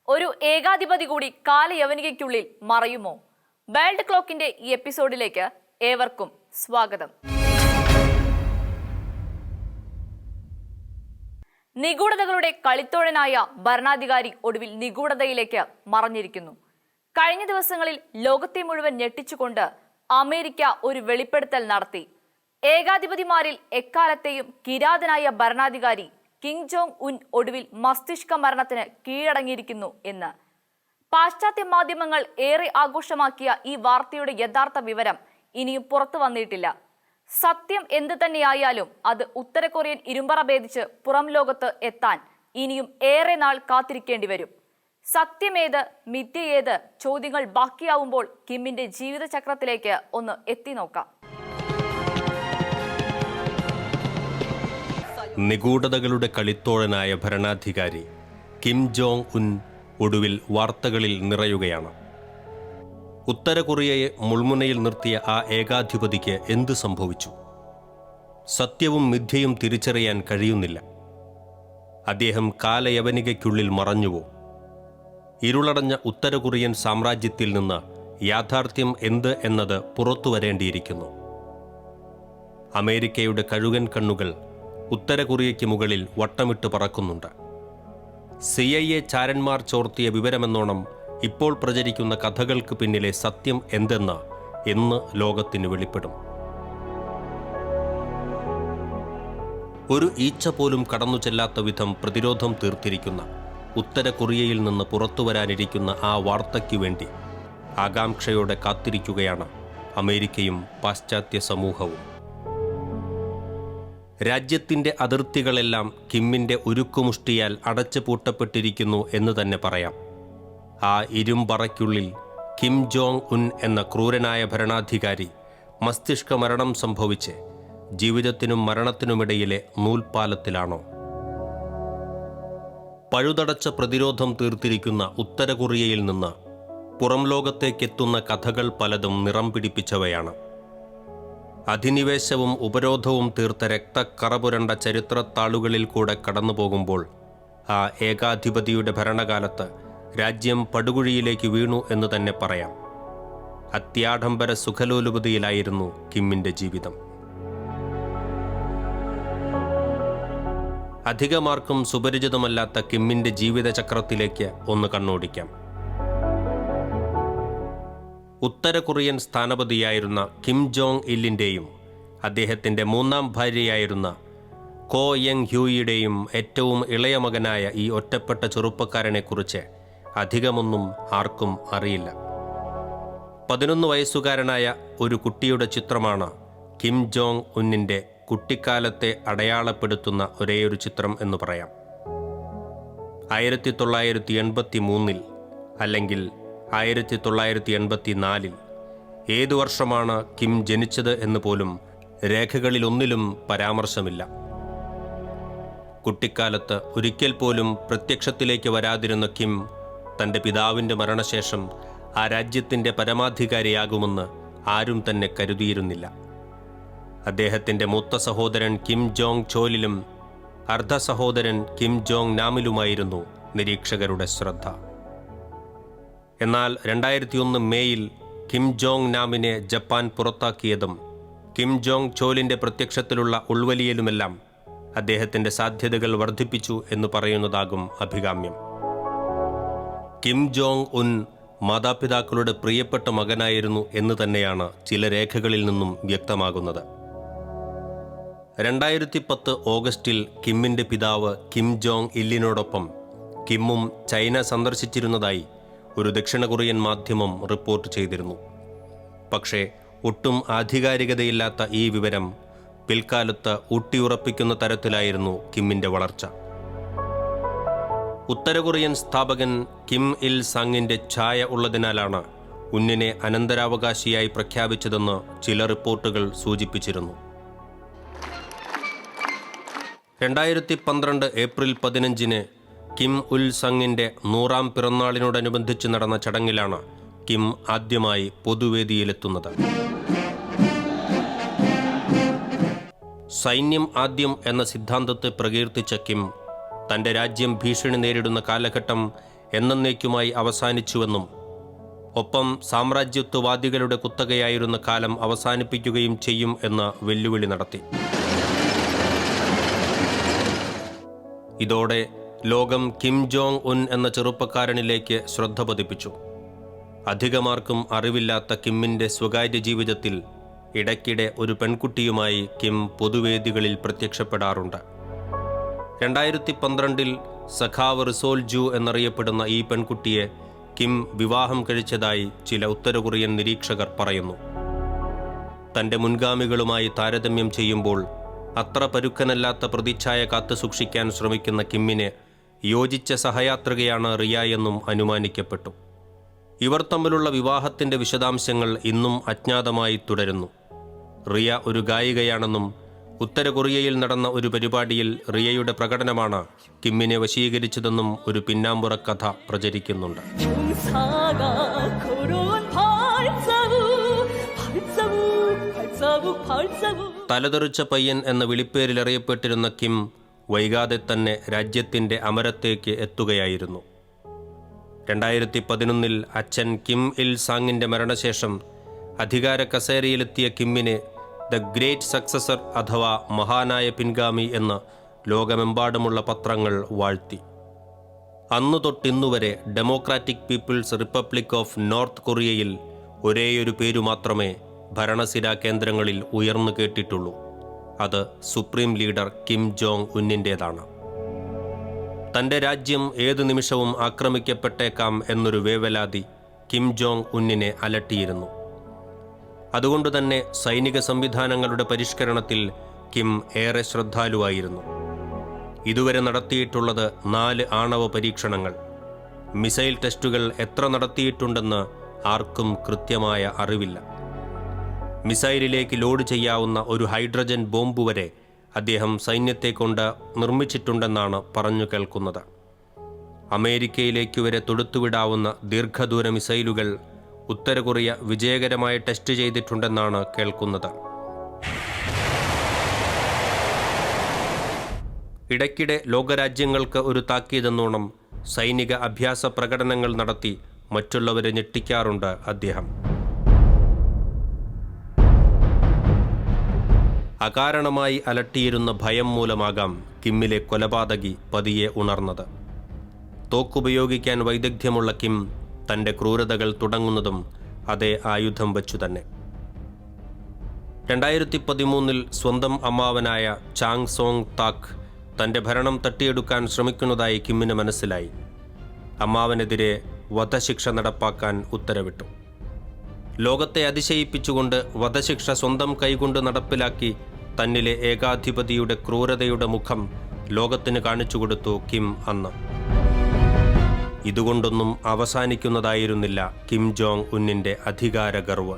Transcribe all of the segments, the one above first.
ഒരു ഏകാധിപതി കൂടി കാലയവനികയ്ക്കുള്ളിൽ മറയുമോ? വേൾഡ് ക്ലോക്കിന്റെ ഈ എപ്പിസോഡിലേക്ക് ഏവർക്കും സ്വാഗതം. നിഗൂഢതകളുടെ കളിത്തോഴനായ ഭരണാധികാരി ഒടുവിൽ നിഗൂഢതയിലേക്ക് മറഞ്ഞിരിക്കുന്നു. കഴിഞ്ഞ ദിവസങ്ങളിൽ ലോകത്തെ മുഴുവൻ ഞെട്ടിച്ചുകൊണ്ട് അമേരിക്ക ഒരു വെളിപ്പെടുത്തൽ നടത്തി. ഏകാധിപതിമാരിൽ എക്കാലത്തെയും കിരാതനായ ഭരണാധികാരി കിം ജോങ് ഉൻ ഒടുവിൽ മസ്തിഷ്ക മരണത്തിന് കീഴടങ്ങിയിരിക്കുന്നു എന്ന്. പാശ്ചാത്യ മാധ്യമങ്ങൾ ഏറെ ആഘോഷമാക്കിയ ഈ വാർത്തയുടെ യഥാർത്ഥ വിവരം ഇനിയും പുറത്തു വന്നിട്ടില്ല. സത്യം എന്ത് തന്നെയായാലും അത് ഉത്തര കൊറിയൻ ഇരുമ്പറ ഭേദിച്ച് പുറം ലോകത്ത് എത്താൻ ഇനിയും ഏറെ നാൾ കാത്തിരിക്കേണ്ടി വരും. സത്യമേത് മിഥ്യയേത് ചോദ്യങ്ങൾ ബാക്കിയാവുമ്പോൾ കിമ്മിന്റെ ജീവിതചക്രത്തിലേക്ക് ഒന്ന് എത്തി നോക്കാം. നിഗൂഢതകളുടെ കളിത്തോഴനായ ഭരണാധികാരി കിം ജോങ് ഉൻ ഒടുവിൽ വാർത്തകളിൽ നിറയുകയാണ്. ഉത്തര കൊറിയയെ മുൾമുനയിൽ നിർത്തിയ ആ ഏകാധിപതിക്ക് എന്ത് സംഭവിച്ചു? സത്യവും മിഥ്യയും തിരിച്ചറിയാൻ കഴിയുന്നില്ല. അദ്ദേഹം കാലയവനികയ്ക്കുള്ളിൽ മറഞ്ഞുവോ? ഇരുളടഞ്ഞ ഉത്തര കൊറിയൻ സാമ്രാജ്യത്തിൽ നിന്ന് യാഥാർത്ഥ്യം എന്ത് എന്നത് പുറത്തു വരേണ്ടിയിരിക്കുന്നു. അമേരിക്കയുടെ കഴുകൻ കണ്ണുകൾ ഉത്തര കൊറിയയ്ക്ക് മുകളിൽ വട്ടമിട്ട് പറക്കുന്നുണ്ട്. CIA ചാരന്മാർ ചോർത്തിയ വിവരമെന്നോണം ഇപ്പോൾ പ്രചരിക്കുന്ന കഥകൾക്ക് പിന്നിലെ സത്യം എന്തെന്ന് എന്ന് ലോകത്തിന് വെളിപ്പെടും. ഒരു ഈച്ച പോലും കടന്നു ചെല്ലാത്ത വിധം പ്രതിരോധം തീർത്തിരിക്കുന്ന ഉത്തര കൊറിയയിൽ നിന്ന് പുറത്തു വരാനിരിക്കുന്ന ആ വാർത്തയ്ക്കു വേണ്ടി ആകാംക്ഷയോടെ കാത്തിരിക്കുകയാണ് അമേരിക്കയും പാശ്ചാത്യ സമൂഹവും. രാജ്യത്തിൻ്റെ അതിർത്തികളെല്ലാം കിമ്മിൻ്റെ ഉരുക്കുമുഷ്ടിയാൽ അടച്ചു പൂട്ടപ്പെട്ടിരിക്കുന്നു എന്ന് തന്നെ പറയാം. ആ ഇരുമ്പറയ്ക്കുള്ളിൽ കിം ജോങ് ഉൻ എന്ന ക്രൂരനായ ഭരണാധികാരി മസ്തിഷ്ക മരണം സംഭവിച്ച് ജീവിതത്തിനും മരണത്തിനുമിടയിലെ നൂൽപ്പാലത്തിലാണോ? പഴുതടച്ച പ്രതിരോധം തീർത്തിരിക്കുന്ന ഉത്തര കൊറിയയിൽ നിന്ന് പുറം ലോകത്തേക്കെത്തുന്ന കഥകൾ പലതും നിറം പിടിപ്പിച്ചവയാണ്. അധിനിവേശവും ഉപരോധവും തീർത്ത രക്തക്കറപുരണ്ട ചരിത്രത്താളുകളിൽ കൂടെ കടന്നു പോകുമ്പോൾ ആ ഏകാധിപതിയുടെ ഭരണകാലത്ത് രാജ്യം പടുകുഴിയിലേക്ക് വീണു എന്ന് തന്നെ പറയാം. അത്യാഡംബര സുഖലോലുപതയിലായിരുന്നു കിമ്മിൻ്റെ ജീവിതം. അധികമാർക്കും സുപരിചിതമല്ലാത്ത കിമ്മിൻ്റെ ജീവിതചക്രത്തിലേക്ക് ഒന്ന് കണ്ണോടിക്കാം. ഉത്തര കൊറിയൻ സ്ഥാനപതിയായിരുന്ന കിം ജോങ് ഇല്ലിൻ്റെയും അദ്ദേഹത്തിൻ്റെ മൂന്നാം ഭാര്യയായിരുന്ന കോ യങ് ഹ്യൂയിയുടെയും ഏറ്റവും ഇളയ മകനായ ഈ ഒറ്റപ്പെട്ട ചെറുപ്പക്കാരനെക്കുറിച്ച് അധികമൊന്നും ആർക്കും അറിയില്ല. 11 വയസ്സുകാരനായ ഒരു കുട്ടിയുടെ ചിത്രമാണ് കിം ജോങ് ഉന്നിൻ്റെ കുട്ടിക്കാലത്തെ അടയാളപ്പെടുത്തുന്ന ഒരേയൊരു ചിത്രം എന്ന് പറയാം. 1983 അല്ലെങ്കിൽ 1984 ഏതു വർഷമാണ് കിം ജനിച്ചത് എന്ന് പോലും രേഖകളിലൊന്നിലും പരാമർശമില്ല. കുട്ടിക്കാലത്ത് ഒരിക്കൽ പോലും പ്രത്യക്ഷത്തിലേക്ക് വരാതിരുന്ന കിം തൻ്റെ പിതാവിൻ്റെ മരണശേഷം ആ രാജ്യത്തിൻ്റെ പരമാധികാരിയാകുമെന്ന് ആരും തന്നെ കരുതിയിരുന്നില്ല. അദ്ദേഹത്തിൻ്റെ മൂത്ത സഹോദരൻ കിം ജോങ് ചോലിലും അർദ്ധ സഹോദരൻ കിം ജോങ് നാമിലുമായിരുന്നു നിരീക്ഷകരുടെ ശ്രദ്ധ. എന്നാൽ 2001 മേയിൽ കിം ജോങ് നാമിനെ ജപ്പാൻ പുറത്താക്കിയതും കിം ജോങ് ചോലിൻ്റെ പ്രത്യക്ഷത്തിലുള്ള ഉൾവലിയലുമെല്ലാം അദ്ദേഹത്തിൻ്റെ സാധ്യതകൾ വർദ്ധിപ്പിച്ചു എന്ന് പറയുന്നതാകും അഭികാമ്യം. കിം ജോങ് ഉൻ മാതാപിതാക്കളുടെ പ്രിയപ്പെട്ട മകനായിരുന്നു എന്ന് തന്നെയാണ് ചില രേഖകളിൽ നിന്നും വ്യക്തമാകുന്നത്. 2010 ഓഗസ്റ്റിൽ കിമ്മിൻ്റെ പിതാവ് കിം ജോങ് ഇല്ലിനോടൊപ്പം കിമ്മും ചൈന സന്ദർശിച്ചിരുന്നതായി ഒരു ദക്ഷിണ കൊറിയൻ മാധ്യമം റിപ്പോർട്ട് ചെയ്തിരുന്നു. പക്ഷേ ഒട്ടും ആധികാരികതയില്ലാത്ത ഈ വിവരം പിൽക്കാലത്ത് ഊട്ടിയുറപ്പിക്കുന്ന തരത്തിലായിരുന്നു കിമ്മിൻ്റെ വളർച്ച. ഉത്തര കൊറിയൻ സ്ഥാപകൻ കിം ഇൽ സങ്ങിൻ്റെ ഛായ ഉള്ളതിനാലാണ് ഉന്നിനെ അനന്തരാവകാശിയായി പ്രഖ്യാപിച്ചതെന്ന് ചില റിപ്പോർട്ടുകൾ സൂചിപ്പിച്ചിരുന്നു. 2012 ഏപ്രിൽ 15 കിം ഉൽ സങ്ങിൻ്റെ 100ാം പിറന്നാളിനോടനുബന്ധിച്ച് നടന്ന ചടങ്ങിലാണ് കിം ആദ്യമായി പൊതുവേദിയിലെത്തുന്നത്. സൈന്യം ആദ്യം എന്ന സിദ്ധാന്തത്തെ പ്രകീർത്തിച്ച കിം തൻ്റെ രാജ്യം ഭീഷണി നേരിടുന്ന കാലഘട്ടം എന്നേക്കുമായി അവസാനിച്ചുവെന്നും ഒപ്പം സാമ്രാജ്യത്വവാദികളുടെ കുത്തകയായിരുന്ന കാലം അവസാനിപ്പിക്കുകയും ചെയ്യും എന്ന വെല്ലുവിളി നടത്തി. ഇതോടെ ലോകം കിം ജോങ് ഉൻ എന്ന ചെറുപ്പക്കാരനിലേക്ക് ശ്രദ്ധ പതിപ്പിച്ചു. അധികമാർക്കും അറിവില്ലാത്ത കിമ്മിൻ്റെ സ്വകാര്യ ജീവിതത്തിൽ ഇടയ്ക്കിടെ ഒരു പെൺകുട്ടിയുമായി കിം പൊതുവേദികളിൽ പ്രത്യക്ഷപ്പെടാറുണ്ട്. 2012 സഖാവ് റിസോൾ ജു എന്നറിയപ്പെടുന്ന ഈ പെൺകുട്ടിയെ കിം വിവാഹം കഴിച്ചതായി ചില ഉത്തര കൊറിയൻ നിരീക്ഷകർ പറയുന്നു. തൻ്റെ മുൻഗാമികളുമായി താരതമ്യം ചെയ്യുമ്പോൾ അത്ര പരുക്കനല്ലാത്ത പ്രതിച്ഛായ കാത്തുസൂക്ഷിക്കാൻ ശ്രമിക്കുന്ന കിമ്മിന് യോജിച്ച സഹയാത്രികയാണ് റിയ എന്നും അനുമാനിക്കപ്പെട്ടു. ഇവർ തമ്മിലുള്ള വിവാഹത്തിൻ്റെ വിശദാംശങ്ങൾ ഇന്നും അജ്ഞാതമായി തുടരുന്നു. റിയ ഒരു ഗായികയാണെന്നും ഉത്തര കൊറിയയിൽ നടന്ന ഒരു പരിപാടിയിൽ റിയയുടെ പ്രകടനമാണ് കിമ്മിനെ വശീകരിച്ചതെന്നും ഒരു പിന്നാമ്പുറ കഥ പ്രചരിക്കുന്നുണ്ട്. തലതെറിച്ച പയ്യൻ എന്ന വിളിപ്പേരിൽ അറിയപ്പെട്ടിരുന്ന കിം വൈകാതെ തന്നെ രാജ്യത്തിൻ്റെ അമരത്തേക്ക് എത്തുകയായിരുന്നു. 2011 അച്ഛൻ കിം ഇൽ സാങ്ങിൻ്റെ മരണശേഷം അധികാര കസേരയിലെത്തിയ കിമ്മിനെ ദ ഗ്രേറ്റ് സക്സസർ അഥവാ മഹാനായ പിൻഗാമി എന്ന് ലോകമെമ്പാടുമുള്ള പത്രങ്ങൾ വാഴ്ത്തി. അന്നു തൊട്ടിന്നുവരെ Democratic People's Republic of North കൊറിയയിൽ ഒരേയൊരു പേരു മാത്രമേ ഭരണസിരാ കേന്ദ്രങ്ങളിൽ ഉയർന്നു കേട്ടിട്ടുള്ളൂ. അത് സുപ്രീം ലീഡർ കിം ജോങ് ഉന്നിൻ്റേതാണ്. തൻ്റെ രാജ്യം ഏതു നിമിഷവും ആക്രമിക്കപ്പെട്ടേക്കാം എന്നൊരു വേവലാതി കിം ജോങ് ഉന്നിനെ അലട്ടിയിരുന്നു. അതുകൊണ്ടുതന്നെ സൈനിക സംവിധാനങ്ങളുടെ പരിഷ്കരണത്തിൽ കിം ഏറെ ശ്രദ്ധാലുവായിരുന്നു. ഇതുവരെ നടത്തിയിട്ടുള്ളത് 4 ആണവ പരീക്ഷണങ്ങൾ. മിസൈൽ ടെസ്റ്റുകൾ എത്ര നടത്തിയിട്ടുണ്ടെന്ന് ആർക്കും കൃത്യമായ അറിവില്ല. മിസൈലിലേക്ക് ലോഡ് ചെയ്യാവുന്ന ഒരു ഹൈഡ്രജൻ ബോംബ് വരെ അദ്ദേഹം സൈന്യത്തെ കൊണ്ട് നിർമ്മിച്ചിട്ടുണ്ടെന്നാണ് പറഞ്ഞു കേൾക്കുന്നത്. അമേരിക്കയിലേക്ക് വരെ തൊടുത്തുവിടാവുന്ന ദീർഘദൂര മിസൈലുകൾ ഉത്തര കൊറിയ വിജയകരമായി ടെസ്റ്റ് ചെയ്തിട്ടുണ്ടെന്നാണ് കേൾക്കുന്നത്. ഇടയ്ക്കിടെ ലോകരാജ്യങ്ങൾക്ക് ഒരു താക്കീതെന്നോണം സൈനിക അഭ്യാസ പ്രകടനങ്ങൾ നടത്തി മറ്റുള്ളവരെ ഞെട്ടിക്കാറുണ്ട് അദ്ദേഹം. അകാരണമായി അലട്ടിയിരുന്ന ഭയം മൂലമാകാം കിമ്മിലെ കൊലപാതകി പതിയെ ഉണർന്നത്. തോക്കുപയോഗിക്കാൻ വൈദഗ്ധ്യമുള്ള കിം തൻ്റെ ക്രൂരതകൾ തുടങ്ങുന്നതും അതേ ആയുധം വച്ചു തന്നെ. 2013 സ്വന്തം അമ്മാവനായ ചാങ് സോങ് താക്ക് തൻ്റെ ഭരണം തട്ടിയെടുക്കാൻ ശ്രമിക്കുന്നതായി കിമ്മിന് മനസ്സിലായി. അമ്മാവനെതിരെ വധശിക്ഷ നടപ്പാക്കാൻ ഉത്തരവിട്ടു. ലോകത്തെ അതിശയിപ്പിച്ചുകൊണ്ട് വധശിക്ഷ സ്വന്തം കൈകൊണ്ട് നടപ്പിലാക്കി തന്നിലെ ഏകാധിപതിയുടെ ക്രൂരതയുടെ മുഖം ലോകത്തിന് കാണിച്ചുകൊടുത്തു കിം അന്ന്. ഇതുകൊണ്ടൊന്നും അവസാനിക്കുന്നതായിരുന്നില്ല കിം ജോങ് ഉന്നിൻ്റെ അധികാരഗർവ്.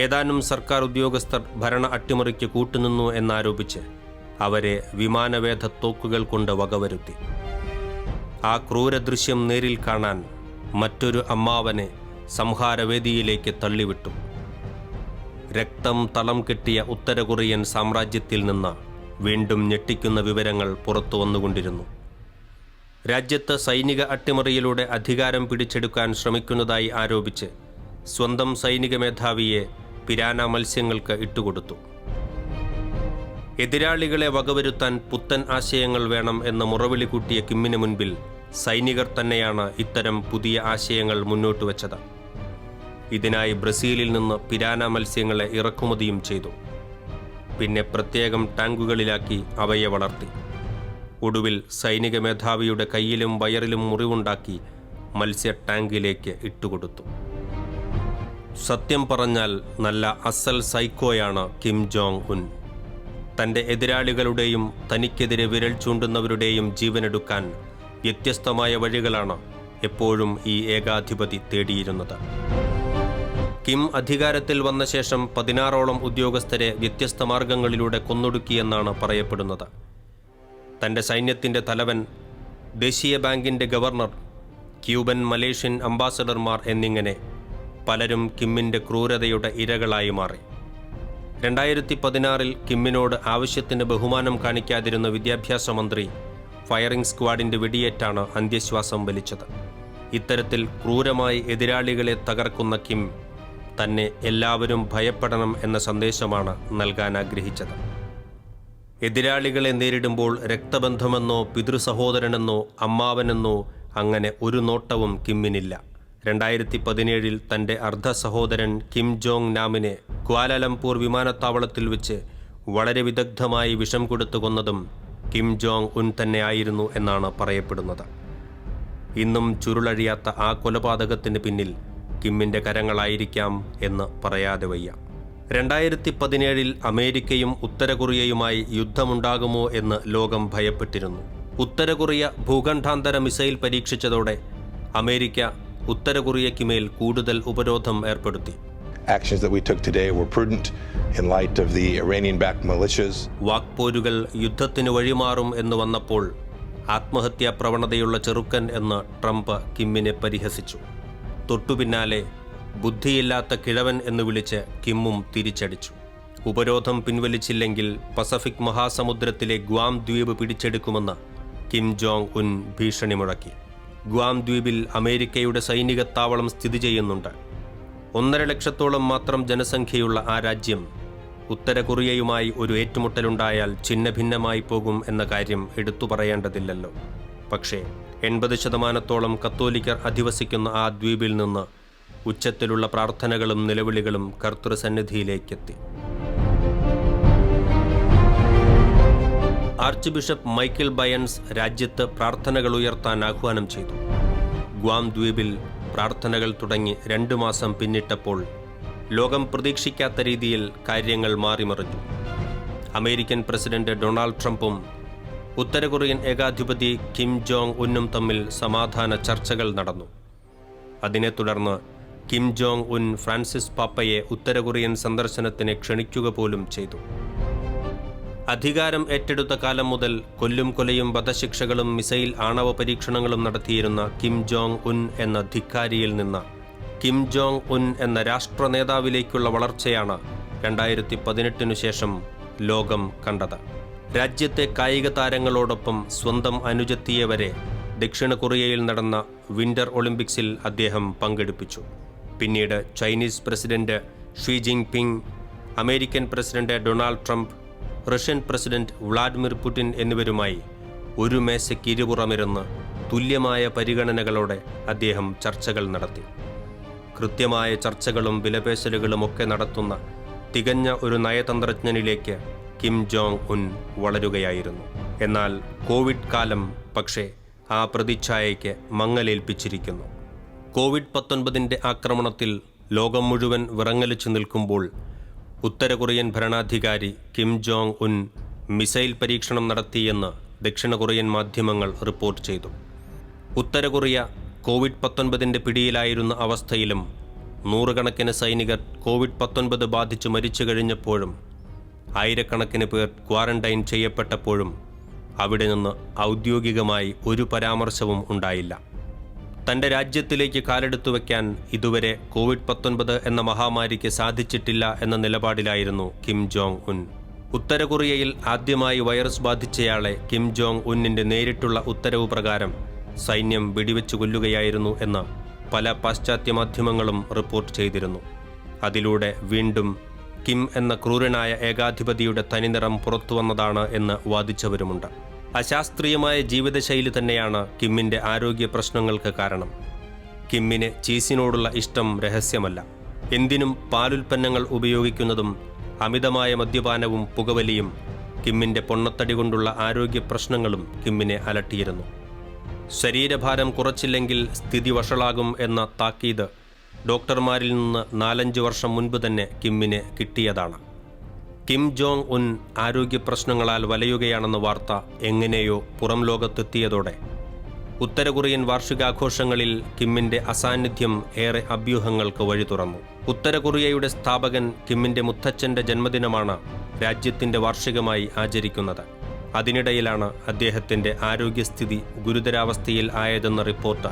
ഏതാനും സർക്കാർ ഉദ്യോഗസ്ഥർ ഭരണ അട്ടിമറിക്ക് കൂട്ടുനിന്നു എന്നാരോപിച്ച് അവരെ വിമാനവേധ തോക്കുകൾ കൊണ്ട് വകവരുത്തി. ആ ക്രൂരദൃശ്യം നേരിൽ കാണാൻ മറ്റൊരു അമ്മാവനെ സംഹാരവേദിയിലേക്ക് തള്ളിവിട്ടു. രക്തം തളം കെട്ടിയ ഉത്തര കൊറിയൻ സാമ്രാജ്യത്തിൽ നിന്ന് വീണ്ടും ഞെട്ടിക്കുന്ന വിവരങ്ങൾ പുറത്തു വന്നുകൊണ്ടിരുന്നു. രാജ്യത്ത് സൈനിക അട്ടിമറിയിലൂടെ അധികാരം പിടിച്ചെടുക്കാൻ ശ്രമിക്കുന്നതായി ആരോപിച്ച് സ്വന്തം സൈനിക മേധാവിയെ പിരാന മത്സ്യങ്ങൾക്ക് ഇട്ടുകൊടുത്തു. എതിരാളികളെ വകവരുത്താൻ പുത്തൻ ആശയങ്ങൾ വേണം എന്ന മുറവിളി കൂട്ടിയ കിമ്മിന് മുൻപിൽ സൈനികർ തന്നെയാണ് ഇത്തരം പുതിയ ആശയങ്ങൾ മുന്നോട്ട് വച്ചത്. ഇതിനായി ബ്രസീലിൽ നിന്ന് പിരാന മത്സ്യങ്ങളെ ഇറക്കുമതിയും ചെയ്തു. പിന്നെ പ്രത്യേകം ടാങ്കുകളിലാക്കി അവയെ വളർത്തി. ഒടുവിൽ സൈനിക മേധാവിയുടെ കയ്യിലും വയറിലും മുറിവുണ്ടാക്കി മത്സ്യ ടാങ്കിലേക്ക് ഇട്ടുകൊടുത്തു. സത്യം പറഞ്ഞാൽ നല്ല അസൽ സൈക്കോയാണ് കിം ജോങ് ഉൻ. തൻ്റെ എതിരാളികളുടെയും തനിക്കെതിരെ വിരൽ ചൂണ്ടുന്നവരുടെയും ജീവനെടുക്കാൻ വ്യത്യസ്തമായ വഴികളാണ് എപ്പോഴും ഈ ഏകാധിപതി തേടിയിരുന്നത്. കിം അധികാരത്തിൽ വന്ന ശേഷം 16ഓളം ഉദ്യോഗസ്ഥരെ വ്യത്യസ്ത മാർഗങ്ങളിലൂടെ കൊന്നൊടുക്കിയെന്നാണ് പറയപ്പെടുന്നത്. തൻ്റെ സൈന്യത്തിൻ്റെ തലവൻ, ദേശീയ ബാങ്കിൻ്റെ ഗവർണർ, ക്യൂബൻ മലേഷ്യൻ അംബാസഡർമാർ എന്നിങ്ങനെ പലരും കിമ്മിൻ്റെ ക്രൂരതയുടെ ഇരകളായി മാറി. 2016 കിമ്മിനോട് ആവശ്യത്തിന് ബഹുമാനം കാണിക്കാതിരുന്ന വിദ്യാഭ്യാസ മന്ത്രി ഫയറിംഗ് സ്ക്വാഡിന്റെ വെടിയേറ്റാണ് അന്ത്യശ്വാസം വലിച്ചത്. ഇത്തരത്തിൽ ക്രൂരമായി എതിരാളികളെ തകർക്കുന്ന കിം തന്നെ എല്ലാവരും ഭയപ്പെടണം എന്ന സന്ദേശമാണ് നൽകാൻ ആഗ്രഹിച്ചത്. എതിരാളികളെ നേരിടുമ്പോൾ രക്തബന്ധമെന്നോ പിതൃസഹോദരനെന്നോ അമ്മാവനെന്നോ അങ്ങനെ ഒരു നോട്ടവും കിമ്മിനില്ല. 2017 തൻ്റെ അർദ്ധ സഹോദരൻ കിം ജോങ് നാമിനെ ക്വാലാലംപൂർ വിമാനത്താവളത്തിൽ വെച്ച് വളരെ വിദഗ്ധമായി വിഷം കൊടുത്തു കൊന്നതും കിം ജോങ് ഉൻ തന്നെയായിരുന്നു എന്നാണ് പറയപ്പെടുന്നത്. ഇന്നും ചുരുളഴിയാത്ത ആ കൊലപാതകത്തിന് പിന്നിൽ കിമ്മിൻ്റെ കരങ്ങളായിരിക്കാം എന്ന് പറയാതെ വയ്യ. 2017 അമേരിക്കയും ഉത്തര കൊറിയയുമായി യുദ്ധമുണ്ടാകുമോ എന്ന് ലോകം ഭയപ്പെട്ടിരുന്നു. ഉത്തര കൊറിയ ഭൂഖണ്ഡാന്തര മിസൈൽ പരീക്ഷിച്ചതോടെ അമേരിക്ക ഉത്തര കൊറിയയ്ക്ക് മേൽ കൂടുതൽ ഉപരോധം ഏർപ്പെടുത്തി. Actions that we took today were prudent in light of the Iranian-backed militias. വാക്പോരുകൾ യുദ്ധത്തിന് വഴിമാറും എന്ന് വന്നപ്പോൾ ആത്മഹത്യാ പ്രവണതയുള്ള ചെറുക്കൻ എന്ന് ട്രംപ് കിമ്മിനെ പരിഹസിച്ചു. തൊട്ടുപിന്നാലെ ബുദ്ധിയില്ലാത്ത കിഴവൻ എന്ന് വിളിച്ച് കിമ്മും തിരിച്ചടിച്ചു. ഉപരോധം പിൻവലിച്ചില്ലെങ്കിൽ പസഫിക് മഹാസമുദ്രത്തിലെ ഗ്വാം ദ്വീപ് പിടിച്ചെടുക്കുമെന്ന് കിം ജോങ് ഉൻ ഭീഷണി മുഴക്കി. ഗ്വാം ദ്വീപിൽ അമേരിക്കയുടെ സൈനിക താവളം സ്ഥിതി ചെയ്യുന്നുണ്ട്. 1.5 ലക്ഷത്തോളം മാത്രം ജനസംഖ്യയുള്ള ആ രാജ്യം ഉത്തര കൊറിയയുമായി ഒരു ഏറ്റുമുട്ടലുണ്ടായാൽ ഛിന്നഭിന്നമായി പോകും എന്ന കാര്യം എടുത്തു പറയേണ്ടതില്ലല്ലോ. പക്ഷേ 80% കത്തോലിക്കർ അധിവസിക്കുന്ന ആ ദ്വീപിൽ നിന്ന് ഉച്ചത്തിലുള്ള പ്രാർത്ഥനകളും നിലവിളികളും കർത്തൃസന്നിധിയിലേക്കെത്തി. ആർച്ച് ബിഷപ്പ് മൈക്കിൾ ബയൻസ് രാജ്യത്ത് പ്രാർത്ഥനകൾ ഉയർത്താൻ ആഹ്വാനം ചെയ്തു. ഗ്വാം ദ്വീപിൽ പ്രാർത്ഥനകൾ തുടങ്ങി 2 മാസം പിന്നിട്ടപ്പോൾ ലോകം പ്രതീക്ഷിക്കാത്ത രീതിയിൽ കാര്യങ്ങൾ മാറിമറിഞ്ഞു. അമേരിക്കൻ പ്രസിഡന്റ് ഡൊണാൾഡ് ട്രംപും ഉത്തര കൊറിയൻ ഏകാധിപതി കിം ജോങ് ഉന്നും തമ്മിൽ സമാധാന ചർച്ചകൾ നടന്നു. അതിനെ തുടർന്ന് കിം ജോങ് ഉൻ ഫ്രാൻസിസ് പാപ്പയെ ഉത്തര കൊറിയൻ സന്ദർശനത്തിന് ക്ഷണിക്കുക പോലും ചെയ്തു. അധികാരം ഏറ്റെടുത്ത കാലം മുതൽ കൊല്ലും കൊലയും വധശിക്ഷകളും മിസൈൽ ആണവ പരീക്ഷണങ്ങളും നടത്തിയിരുന്ന കിം ജോങ് ഉൻ എന്ന ധിക്കാരിയിൽ നിന്ന് കിം ജോങ് ഉൻ എന്ന രാഷ്ട്ര നേതാവിലേക്കുള്ള വളർച്ചയാണ് 2018 ശേഷം ലോകം കണ്ടത്. രാജ്യത്തെ കായിക താരങ്ങളോടൊപ്പം സ്വന്തം അനുജത്തിയെ വരെ ദക്ഷിണ കൊറിയയിൽ നടന്ന വിന്റർ ഒളിമ്പിക്സിൽ അദ്ദേഹം പങ്കെടുപ്പിച്ചു. പിന്നീട് Chinese president Xi Jinping, American president Donald Trump, Russian president Vladimir Putin എന്നിവരുമായി ഒരു മേശയ്ക്ക് ഇരുപുറമിരുന്ന് തുല്യമായ പരിഗണനകളോടെ അദ്ദേഹം ചർച്ചകൾ നടത്തി. കൃത്യമായ ചർച്ചകളും വിലപേശലുകളുമൊക്കെ നടത്തുന്ന തികഞ്ഞ ഒരു നയതന്ത്രജ്ഞനിലേക്ക് കിം ജോങ് ഉൻ വളരുകയായിരുന്നു. എന്നാൽ കോവിഡ് കാലം പക്ഷേ ആ പ്രതിച്ഛായയ്ക്ക് മങ്ങലേൽപ്പിച്ചിരിക്കുന്നു. COVID-19 ആക്രമണത്തിൽ ലോകം മുഴുവൻ വിറങ്ങലിച്ചു നിൽക്കുമ്പോൾ ഉത്തര കൊറിയൻ ഭരണാധികാരി കിം ജോങ് ഉൻ മിസൈൽ പരീക്ഷണം നടത്തിയെന്ന് ദക്ഷിണ കൊറിയൻ മാധ്യമങ്ങൾ റിപ്പോർട്ട് ചെയ്തു. ഉത്തര കൊറിയ COVID-19 പിടിയിലായിരുന്ന അവസ്ഥയിലും നൂറുകണക്കിന് സൈനികർ COVID-19 ബാധിച്ചു മരിച്ചു കഴിഞ്ഞപ്പോഴും ആയിരക്കണക്കിന് പേർ ക്വാറന്റൈൻ ചെയ്യപ്പെട്ടപ്പോഴും അവിടെ നിന്ന് ഔദ്യോഗികമായി ഒരു പരാമർശവും ഉണ്ടായില്ല. തൻ്റെ രാജ്യത്തിലേക്ക് കാലെടുത്തു വയ്ക്കാൻ ഇതുവരെ COVID-19 എന്ന മഹാമാരിക്ക് സാധിച്ചിട്ടില്ല എന്ന നിലപാടിലായിരുന്നു കിം ജോങ് ഉൻ. ഉത്തര കൊറിയയിൽ ആദ്യമായി വൈറസ് ബാധിച്ചയാളെ കിം ജോങ് ഉന്നിൻ്റെ നേരിട്ടുള്ള ഉത്തരവ് പ്രകാരം സൈന്യം വെടിവെച്ചു കൊല്ലുകയായിരുന്നു എന്ന് പല പാശ്ചാത്യ മാധ്യമങ്ങളും റിപ്പോർട്ട് ചെയ്തിരുന്നു. അതിലൂടെ വീണ്ടും കിം എന്ന ക്രൂരനായ ഏകാധിപതിയുടെ തനിനിറം പുറത്തുവന്നതാണ് എന്ന് വാദിച്ചവരുമുണ്ട്. അശാസ്ത്രീയമായ ജീവിതശൈലി തന്നെയാണ് കിമ്മിൻ്റെ ആരോഗ്യ പ്രശ്നങ്ങൾക്ക് കാരണം. കിമ്മിന് ചീസിനോടുള്ള ഇഷ്ടം രഹസ്യമല്ല. എന്തിനും പാലുൽപ്പന്നങ്ങൾ ഉപയോഗിക്കുന്നതും അമിതമായ മദ്യപാനവും പുകവലിയും കിമ്മിൻ്റെ പൊണ്ണത്തടി കൊണ്ടുള്ള ആരോഗ്യ പ്രശ്നങ്ങളും കിമ്മിനെ അലട്ടിയിരുന്നു. ശരീരഭാരം കുറച്ചില്ലെങ്കിൽ സ്ഥിതി വഷളാകും എന്ന താക്കീത് ഡോക്ടർമാരിൽ നിന്ന് 4-5 വർഷം മുൻപ് തന്നെ കിമ്മിന് കിട്ടിയതാണ്. കിം ജോങ് ഉൻ ആരോഗ്യ പ്രശ്നങ്ങളാൽ വലയുകയാണെന്ന വാർത്ത എങ്ങനെയോ പുറം ലോകത്തെത്തിയതോടെ ഉത്തര കൊറിയൻ വാർഷികാഘോഷങ്ങളിൽ കിമ്മിൻ്റെ അസാന്നിധ്യം ഏറെ അഭ്യൂഹങ്ങൾക്ക് വഴി തുറന്നു. ഉത്തര കൊറിയയുടെ സ്ഥാപകൻ കിമ്മിൻ്റെ മുത്തച്ഛൻ്റെ ജന്മദിനമാണ് രാജ്യത്തിൻ്റെ വാർഷികമായി ആചരിക്കുന്നത്. അതിനിടയിലാണ് അദ്ദേഹത്തിൻ്റെ ആരോഗ്യസ്ഥിതി ഗുരുതരാവസ്ഥയിൽ ആയതെന്ന റിപ്പോർട്ട്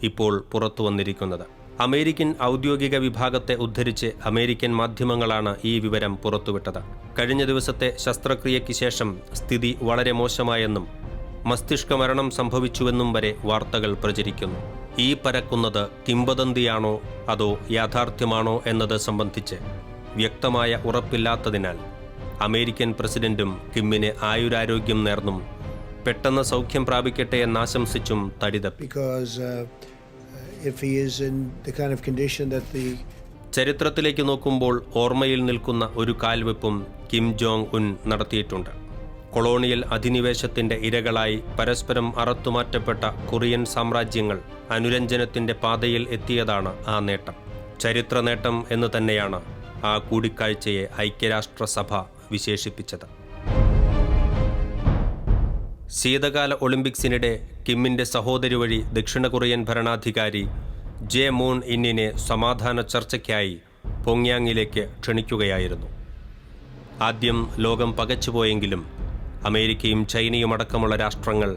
ഇപ്പോൾ പുറത്തു വന്നിരിക്കുന്നത്. അമേരിക്കൻ ഔദ്യോഗിക വിഭാഗത്തെ ഉദ്ധരിച്ച് അമേരിക്കൻ മാധ്യമങ്ങളാണ് ഈ വിവരം പുറത്തുവിട്ടത്. കഴിഞ്ഞ ദിവസത്തെ ശസ്ത്രക്രിയയ്ക്ക് ശേഷം സ്ഥിതി വളരെ മോശമായെന്നും മസ്തിഷ്ക മരണം സംഭവിച്ചുവെന്നും വരെ വാർത്തകൾ പ്രചരിക്കുന്നു. ഈ പരക്കുന്നത് കിംവദന്തിയാണോ അതോ യാഥാർത്ഥ്യമാണോ എന്നത് സംബന്ധിച്ച് വ്യക്തമായ ഉറപ്പില്ലാത്തതിനാൽ അമേരിക്കൻ പ്രസിഡന്റും കിമ്മിന് ആയുരാരോഗ്യം നേർന്നും പെട്ടെന്ന് സൗഖ്യം പ്രാപിക്കട്ടെ എന്നാശംസിച്ചും തടിതപ്പി. ചരിത്രത്തിലേക്ക് നോക്കുമ്പോൾ ഓർമ്മയിൽ നിൽക്കുന്ന ഒരു കാൽവെപ്പും കിം ജോങ് ഉൻ നടത്തിയിട്ടുണ്ട്. കൊളോണിയൽ അധിനിവേശത്തിന്റെ ഇരകളായി പരസ്പരം അറത്തുമാറ്റപ്പെട്ട കൊറിയൻ സാമ്രാജ്യങ്ങൾ അനുരഞ്ജനത്തിന്റെ പാതയിൽ എത്തിയതാണ് ആ നേട്ടം. ചരിത്ര നേട്ടം എന്ന് തന്നെയാണ് ആ കൂടിക്കാഴ്ചയെ ഐക്യരാഷ്ട്രസഭ വിശേഷിപ്പിച്ചത്. ശീതകാല ഒളിമ്പിക്സിനിടെ കിമ്മിന്റെ സഹോദരി വഴി ദക്ഷിണ കൊറിയൻ ഭരണാധികാരി ജെ മൂൺ ഇന്നിനെ സമാധാന ചർച്ചയ്ക്കായി പോങ്യാങ്ങിലേക്ക് ക്ഷണിക്കുകയായിരുന്നു. ആദ്യം ലോകം പകച്ചുപോയെങ്കിലും അമേരിക്കയും ചൈനയും അടക്കമുള്ള രാഷ്ട്രങ്ങൾ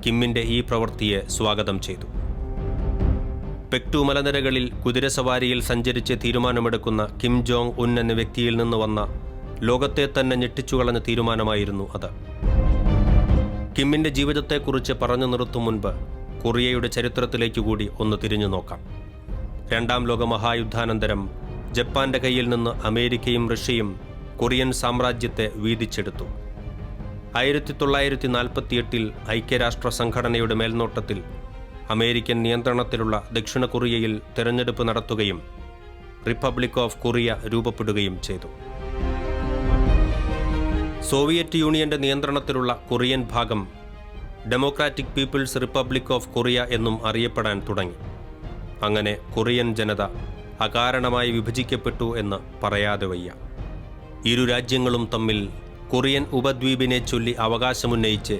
കിമ്മിന്റെ ഈ പ്രവൃത്തിയെ സ്വാഗതം ചെയ്തു. പെക്ടു മലനിരകളിൽ കുതിരസവാരിയിൽ സഞ്ചരിച്ച് തീരുമാനമെടുക്കുന്ന കിം ജോങ് ഉൻ എന്ന വ്യക്തിയിൽ നിന്ന് വന്ന ലോകത്തെ തന്നെ ഞെട്ടിച്ചുകളഞ്ഞ തീരുമാനമായിരുന്നു അത്. കിമ്മിന്റെ ജീവിതത്തെക്കുറിച്ച് പറഞ്ഞു നിർത്തും മുൻപ് കൊറിയയുടെ ചരിത്രത്തിലേക്ക് കൂടി ഒന്ന് തിരിഞ്ഞു നോക്കാം. രണ്ടാം ലോക മഹായുദ്ധാനന്തരം ജപ്പാന്റെ കയ്യിൽ നിന്ന് അമേരിക്കയും റഷ്യയും കൊറിയൻ സാമ്രാജ്യത്തെ വീതിച്ചെടുത്തു. 1948 ഐക്യരാഷ്ട്ര സംഘടനയുടെ മേൽനോട്ടത്തിൽ അമേരിക്കൻ നിയന്ത്രണത്തിലുള്ള ദക്ഷിണ കൊറിയയിൽ തെരഞ്ഞെടുപ്പ് നടത്തുകയും റിപ്പബ്ലിക് ഓഫ് കൊറിയ രൂപപ്പെടുകയും ചെയ്തു. സോവിയറ്റ് യൂണിയന്റെ നിയന്ത്രണത്തിലുള്ള കൊറിയൻ ഭാഗം Democratic People's Republic of Korea എന്നും അറിയപ്പെടാൻ തുടങ്ങി. അങ്ങനെ കൊറിയൻ ജനത അകാരണമായി വിഭജിക്കപ്പെട്ടു എന്ന് പറയാതെ വയ്യ. ഇരു രാജ്യങ്ങളും തമ്മിൽ കൊറിയൻ ഉപദ്വീപിനെ ചൊല്ലി അവകാശമുന്നയിച്ച്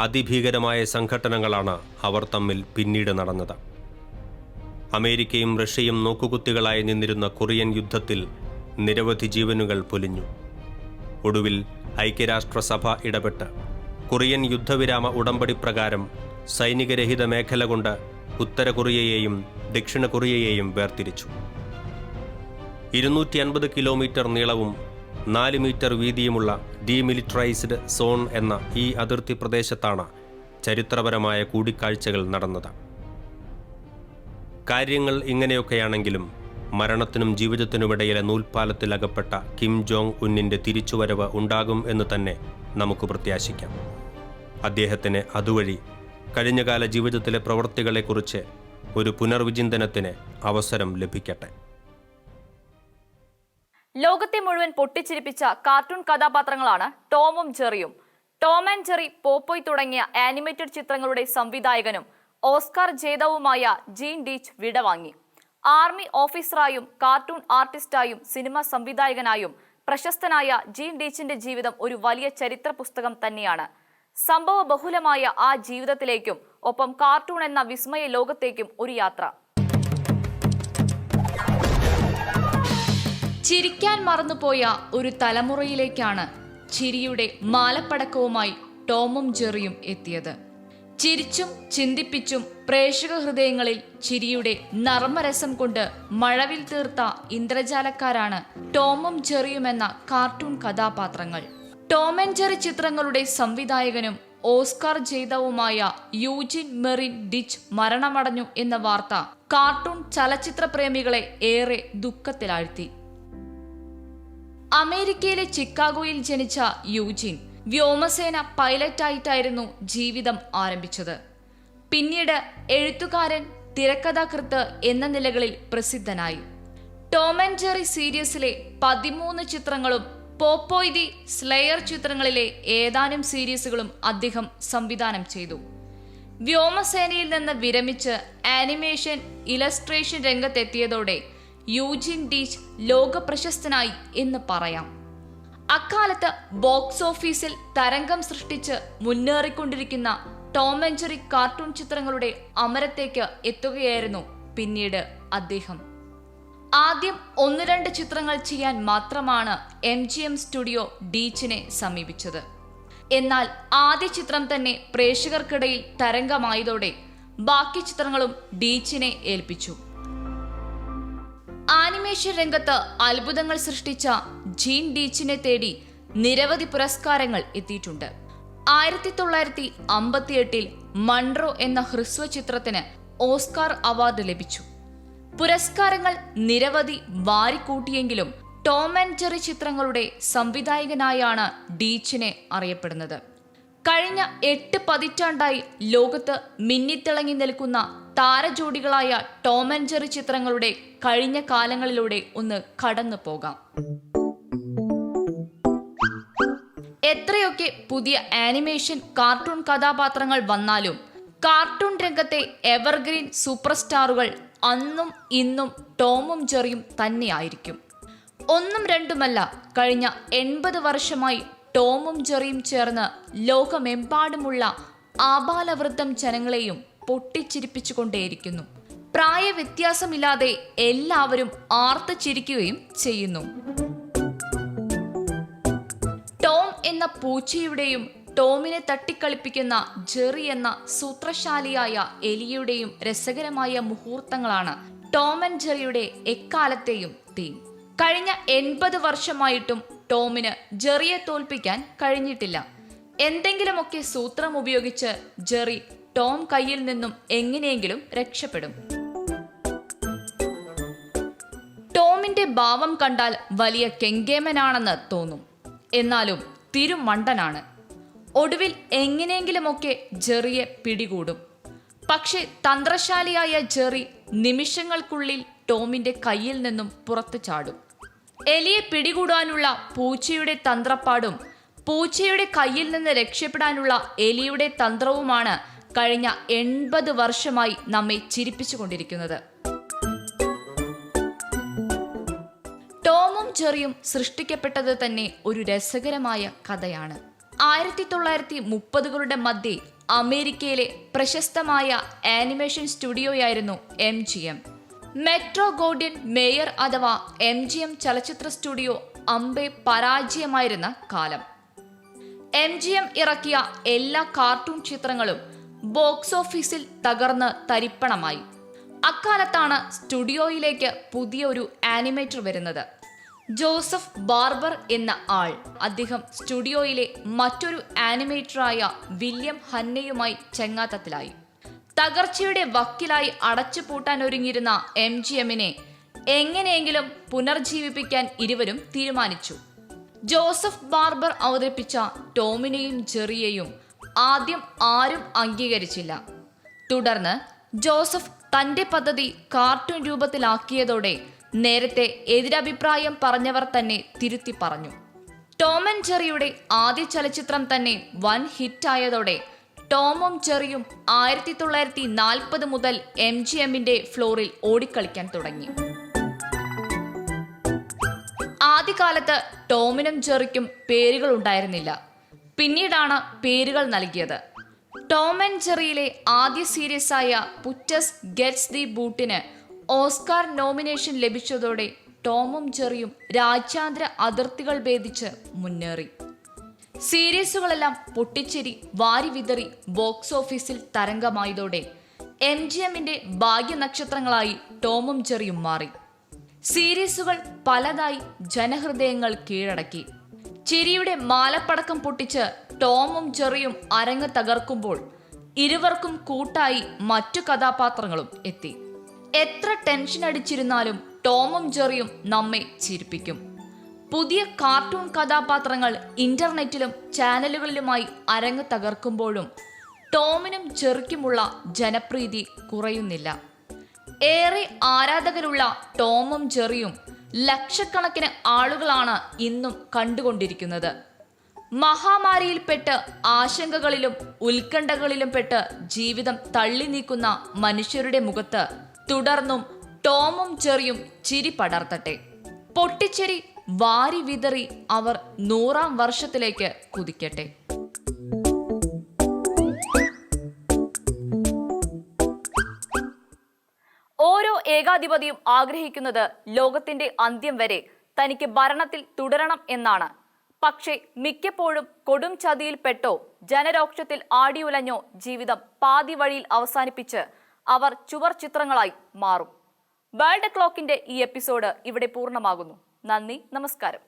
അതിഭീകരമായ സംഘട്ടനങ്ങളാണ് അവർ തമ്മിൽ പിന്നീട് നടന്നത്. അമേരിക്കയും റഷ്യയും നോക്കുകുത്തികളായി നിന്നിരുന്ന കൊറിയൻ യുദ്ധത്തിൽ നിരവധി ജീവനുകൾ പൊലിഞ്ഞു. ഒടുവിൽ ഐക്യരാഷ്ട്രസഭ ഇടപെട്ട് കൊറിയൻ യുദ്ധവിരാമ ഉടമ്പടി പ്രകാരം സൈനികരഹിത മേഖല കൊണ്ട് ഉത്തര കൊറിയയെയും ദക്ഷിണ കൊറിയയെയും വേർതിരിച്ചു. 250 കിലോമീറ്റർ നീളവും 4 മീറ്റർ വീതിയുമുള്ള ഡീമിലിറ്ററൈസ്ഡ് സോൺ എന്ന ഈ അതിർത്തി പ്രദേശത്താണ് ചരിത്രപരമായ കൂടിക്കാഴ്ചകൾ നടന്നത്. കാര്യങ്ങൾ ഇങ്ങനെയൊക്കെയാണെങ്കിലും മരണത്തിനും ജീവിതത്തിനുമിടയിലെ നൂൽപ്പാലത്തിൽ അകപ്പെട്ട കിം ജോങ് ഉന്നിന്റെ തിരിച്ചുവരവ് ഉണ്ടാകും എന്ന് തന്നെ നമുക്ക് പ്രത്യാശിക്കാം. അദ്ദേഹത്തിന് അതുവഴി കഴിഞ്ഞകാല ജീവിതത്തിലെ പ്രവൃത്തികളെക്കുറിച്ച് ഒരു പുനർവിചിന്തനത്തിന് അവസരം ലഭിക്കട്ടെ. ലോകത്തെ മുഴുവൻ പൊട്ടിച്ചിരിപ്പിച്ച കാർട്ടൂൺ കഥാപാത്രങ്ങളാണ് ടോമും ജെറിയും. ടോം ആൻഡ് ജെറി, പോപ്പോയ് തുടങ്ങിയ ആനിമേറ്റഡ് ചിത്രങ്ങളുടെ സംവിധായകനും ഓസ്കാർ ജേതാവുമായ ജീൻ ഡീച്ച് വിടവാങ്ങി. ആർമി ഓഫീസറായും കാർട്ടൂൺ ആർട്ടിസ്റ്റായും സിനിമാ സംവിധായകനായും പ്രശസ്തനായ ജീൻ ഡീച്ചിന്റെ ജീവിതം ഒരു വലിയ ചരിത്ര പുസ്തകം തന്നെയാണ്. സംഭവ ബഹുലമായ ആ ജീവിതത്തിലേക്കും ഒപ്പം കാർട്ടൂൺ എന്ന വിസ്മയ ലോകത്തേക്കും ഒരു യാത്ര. ചിരിക്കാൻ മറന്നുപോയ ഒരു തലമുറയിലേക്കാണ് ചിരിയുടെ മാലപ്പടക്കവുമായി ടോമും ജെറിയും എത്തിയത്. ചിരിച്ചും ചിന്തിപ്പിച്ചും പ്രേക്ഷക ഹൃദയങ്ങളിൽ ചിരിയുടെ നർമ്മരസം കൊണ്ട് മഴവിൽ തീർത്ത ഇന്ദ്രജാലക്കാരാണ് ടോമും ജെറിയും എന്ന കാർട്ടൂൺ കഥാപാത്രങ്ങൾ. ടോം ആൻഡ് ജെറി ചിത്രങ്ങളുടെ സംവിധായകനും ഓസ്കാർ ജേതാവുമായ യൂജിൻ മെറിൻ ഡിച്ച് മരണമടഞ്ഞു എന്ന വാർത്ത കാർട്ടൂൺ ചലച്ചിത്ര പ്രേമികളെ ഏറെ ദുഃഖത്തിലാഴ്ത്തി. അമേരിക്കയിലെ ചിക്കാഗോയിൽ ജനിച്ച യൂജിൻ വ്യോമസേന പൈലറ്റായിട്ടായിരുന്നു ജീവിതം ആരംഭിച്ചത്. പിന്നീട് എഴുത്തുകാരൻ, തിരക്കഥാകൃത്ത് എന്ന നിലകളിൽ പ്രസിദ്ധനായി. ടോം ആൻഡ് ജെറി സീരീസിലെ 13 ചിത്രങ്ങളും പോപ്പോയ് ദി സ്ലെയർ ചിത്രങ്ങളിലെ ഏതാനും സീരീസുകളും അദ്ദേഹം സംവിധാനം ചെയ്തു. വ്യോമസേനയിൽ നിന്ന് വിരമിച്ച് ആനിമേഷൻ, ഇലസ്ട്രേഷൻ രംഗത്തെത്തിയതോടെ യൂജിൻ ഡീച്ച് ലോക പ്രശസ്തനായി എന്ന് പറയാം. അക്കാലത്ത് ബോക്സ് ഓഫീസിൽ തരംഗം സൃഷ്ടിച്ച് മുന്നേറിക്കൊണ്ടിരിക്കുന്ന ടോം ആൻഡ് ജെറി കാർട്ടൂൺ ചിത്രങ്ങളുടെ അമരത്തേക്ക് എത്തുകയായിരുന്നു പിന്നീട് അദ്ദേഹം. ആദ്യം 1-2 ചിത്രങ്ങൾ ചെയ്യാൻ മാത്രമാണ് MGM സ്റ്റുഡിയോ ഡീച്ചിനെ സമീപിച്ചത്. എന്നാൽ ആദ്യ ചിത്രം തന്നെ പ്രേക്ഷകർക്കിടയിൽ തരംഗമായതോടെ ബാക്കി ചിത്രങ്ങളും ഡീച്ചിനെ ഏൽപ്പിച്ചു. ആനിമേഷൻ രംഗത്ത് അത്ഭുതങ്ങൾ സൃഷ്ടിച്ച ജീൻ ഡീച്ചിനെ തേടി നിരവധി പുരസ്കാരങ്ങൾ എത്തിയിട്ടുണ്ട്. 1958 മൺറോ എന്ന ഹ്രസ്വ ചിത്രത്തിന് ഓസ്കാർ അവാർഡ് ലഭിച്ചു. പുരസ്കാരങ്ങൾ നിരവധി വാരിക്കൂട്ടിയെങ്കിലും ടോം ആൻഡ് ജെറി ചിത്രങ്ങളുടെ സംവിധായകനായാണ് ഡീച്ചിനെ അറിയപ്പെടുന്നത്. കഴിഞ്ഞ 8 പതിറ്റാണ്ടായി ലോകത്ത് മിന്നിത്തിളങ്ങി നിൽക്കുന്ന താരജോഡികളായ ടോം ആൻഡ് ജെറി ചിത്രങ്ങളുടെ കഴിഞ്ഞ കാലങ്ങളിലൂടെ ഒന്ന് കടന്നു പോകാം. എത്രയൊക്കെ പുതിയ ആനിമേഷൻ കാർട്ടൂൺ കഥാപാത്രങ്ങൾ വന്നാലും കാർട്ടൂൺ രംഗത്തെ എവർഗ്രീൻ സൂപ്പർ സ്റ്റാറുകൾ അന്നും ഇന്നും ടോമും ജെറിയും തന്നെയായിരിക്കും. ഒന്നും രണ്ടുമല്ല, കഴിഞ്ഞ 80 വർഷമായി ടോമും ജെറിയും ചേർന്ന് ലോകമെമ്പാടുമുള്ള ആബാലവൃദ്ധം ജനങ്ങളെയും പൊട്ടിച്ചിരിപ്പിച്ചുകൊണ്ടേയിരിക്കുന്നു. പ്രായവ്യത്യാസമില്ലാതെ എല്ലാവരും ആർത്ത് ചിരിക്കുകയും ചെയ്യുന്നു. ടോം എന്ന പൂച്ചയുടെയും ടോമിനെ തട്ടിക്കളിപ്പിക്കുന്ന ജെറി എന്ന സൂത്രശാലിയായ എലിയുടെയും രസകരമായ മുഹൂർത്തങ്ങളാണ് ടോം ആൻഡ് ജെറിയുടെ എക്കാലത്തെയും തീം. കഴിഞ്ഞ 80 വർഷമായിട്ടും ടോമിന് ജെറിയെ തോൽപ്പിക്കാൻ കഴിഞ്ഞിട്ടില്ല. എന്തെങ്കിലുമൊക്കെ സൂത്രം ഉപയോഗിച്ച് ജെറി ടോം കയ്യിൽ നിന്നും എങ്ങനെയെങ്കിലും രക്ഷപ്പെടും. ടോമിന്റെ ഭാവം കണ്ടാൽ വലിയ കെങ്കേമനാണെന്ന് തോന്നും. എന്നാലും തിരുമണ്ടനാണ്. ഒടുവിൽ എങ്ങനെയെങ്കിലുമൊക്കെ ജെറിയെ പിടികൂടും. പക്ഷെ തന്ത്രശാലിയായ ജെറി നിമിഷങ്ങൾക്കുള്ളിൽ ടോമിന്റെ കയ്യിൽ നിന്നും പുറത്തു ചാടും. എലിയെ പിടികൂടാനുള്ള പൂച്ചയുടെ തന്ത്രപ്പാടും പൂച്ചയുടെ കയ്യിൽ നിന്ന് രക്ഷപ്പെടാനുള്ള എലിയുടെ തന്ത്രവുമാണ് കഴിഞ്ഞ 80 വർഷമായി നമ്മെ ചിരിപ്പിച്ചുകൊണ്ടിരിക്കുന്നത്. ടോമും ജെറിയും സൃഷ്ടിക്കപ്പെട്ടത് തന്നെ ഒരു രസകരമായ കഥയാണ്. 1930കളുടെ മധ്യേ അമേരിക്കയിലെ പ്രശസ്തമായ ആനിമേഷൻ സ്റ്റുഡിയോയായിരുന്നു MGM. മെട്രോ ഗോൾഡൻ മേയർ അഥവാ MGM ചലച്ചിത്ര സ്റ്റുഡിയോ അമ്പെ പരാജയമായിരുന്ന കാലം. MGM ഇറക്കിയ എല്ലാ കാർട്ടൂൺ ചിത്രങ്ങളും ബോക്സ് ഓഫീസിൽ തകർന്ന് തരിപ്പണമായി. അക്കാലത്താണ് സ്റ്റുഡിയോയിലേക്ക് പുതിയൊരു ആനിമേറ്റർ വരുന്നത്, ജോസഫ് ബാർബർ എന്ന ആൾ. അദ്ദേഹം സ്റ്റുഡിയോയിലെ മറ്റൊരു ആനിമേറ്ററായ വില്യം ഹന്നയുമായി ചങ്ങാത്തത്തിലായി. തകർച്ചയുടെ വക്കിലായി അടച്ചുപൂട്ടാൻ ഒരുങ്ങിയിരുന്ന MGMനെ എങ്ങനെയെങ്കിലും പുനർജീവിപ്പിക്കാൻ ഇരുവരും തീരുമാനിച്ചു. ജോസഫ് ബാർബർ അവതരിപ്പിച്ച ടോമിനെയും ജെറിയെയും ആദ്യം ആരും അംഗീകരിച്ചില്ല. തുടർന്ന് ജോസഫ് തന്റെ പദ്ധതി കാർട്ടൂൺ രൂപത്തിലാക്കിയതോടെ നേരത്തെ എതിരഭിപ്രായം പറഞ്ഞവർ തന്നെ തിരുത്തി പറഞ്ഞു. ടോം ആൻഡ് ജെറിയുടെ ആദ്യ ചലച്ചിത്രം തന്നെ വൻ ഹിറ്റായതോടെ ടോമും ജെറിയും 1940 മുതൽ MGMന്റെ ഫ്ലോറിൽ ഓടിക്കളിക്കാൻ തുടങ്ങി. ആദ്യകാലത്ത് ടോമിനും ജെറിക്കും പേരുകൾ ഉണ്ടായിരുന്നില്ല. പിന്നീടാണ് പേരുകൾ നൽകിയത്. ടോം ആൻഡ് ജെറിയിലെ ആദ്യ സീരീസായ പുറ്റസ് ഗെറ്റ്സ് ദി ബൂട്ടിന് ഓസ്കാർ നോമിനേഷൻ ലഭിച്ചതോടെ ടോമും ജെറിയും രാജ്യാന്തര അതിർത്തികൾ ഭേദിച്ച് മുന്നേറി. സീരീസുകളെല്ലാം പൊട്ടിച്ചെരി വാരിവിതറി ബോക്സ് ഓഫീസിൽ തരംഗമായതോടെ MGMന്റെ ഭാഗ്യനക്ഷത്രങ്ങളായി ടോമും ജെറിയും മാറി. സീരീസുകൾ പലതായി ജനഹൃദയങ്ങൾ കീഴടക്കി. ചിരിയുടെ മാലപ്പടക്കം പൊട്ടിച്ച് ടോമും ജെറിയും അരങ്ങ് തകർക്കുമ്പോൾ ഇരുവർക്കും കൂട്ടായി മറ്റു കഥാപാത്രങ്ങളും എത്തി. എത്ര ടെൻഷൻ അടിച്ചിരുന്നാലും ടോമും ജെറിയും നമ്മെ ചിരിപ്പിക്കും. പുതിയ കാർട്ടൂൺ കഥാപാത്രങ്ങൾ ഇന്റർനെറ്റിലും ചാനലുകളിലുമായി അരങ്ങ് തകർക്കുമ്പോഴും ടോമിനും ജെറിക്കുമുള്ള ജനപ്രീതി കുറയുന്നില്ല. ഏറെ ആരാധകരുള്ള ടോമും ജെറിയും ലക്ഷക്കണക്കിന് ആളുകളാണ് ഇന്നും കണ്ടുകൊണ്ടിരിക്കുന്നത്. മഹാമാരിയിൽപ്പെട്ട് ആശങ്കകളിലും ഉത്കണ്ഠകളിലും പെട്ട് ജീവിതം തള്ളി നീക്കുന്ന മനുഷ്യരുടെ മുഖത്ത് തുടർന്നും ടോമും ജെറിയും ചിരി പടർത്തട്ടെ. പൊട്ടിച്ചെരി വാരി വിതറി അവർ 100ാം വർഷത്തിലേക്ക് കുതിക്കട്ടെ. ഓരോ ഏകാധിപതിയും ആഗ്രഹിക്കുന്നത് ലോകത്തിന്റെ അന്ത്യം വരെ തനിക്ക് ഭരണത്തിൽ തുടരണം എന്നാണ്. പക്ഷേ മിക്കപ്പോഴും കൊടും ചതിയിൽപ്പെട്ടോ ജനരോക്ഷത്തിൽ ആടിയുലഞ്ഞോ ജീവിതം പാതി വഴിയിൽ അവസാനിപ്പിച്ച് അവർ ചുവർ ചിത്രങ്ങളായി മാറും. വേൾഡ് ക്ലോക്കിന്റെ ഈ എപ്പിസോഡ് ഇവിടെ പൂർണ്ണമാകുന്നു. നന്ദി, നമസ്കാരം.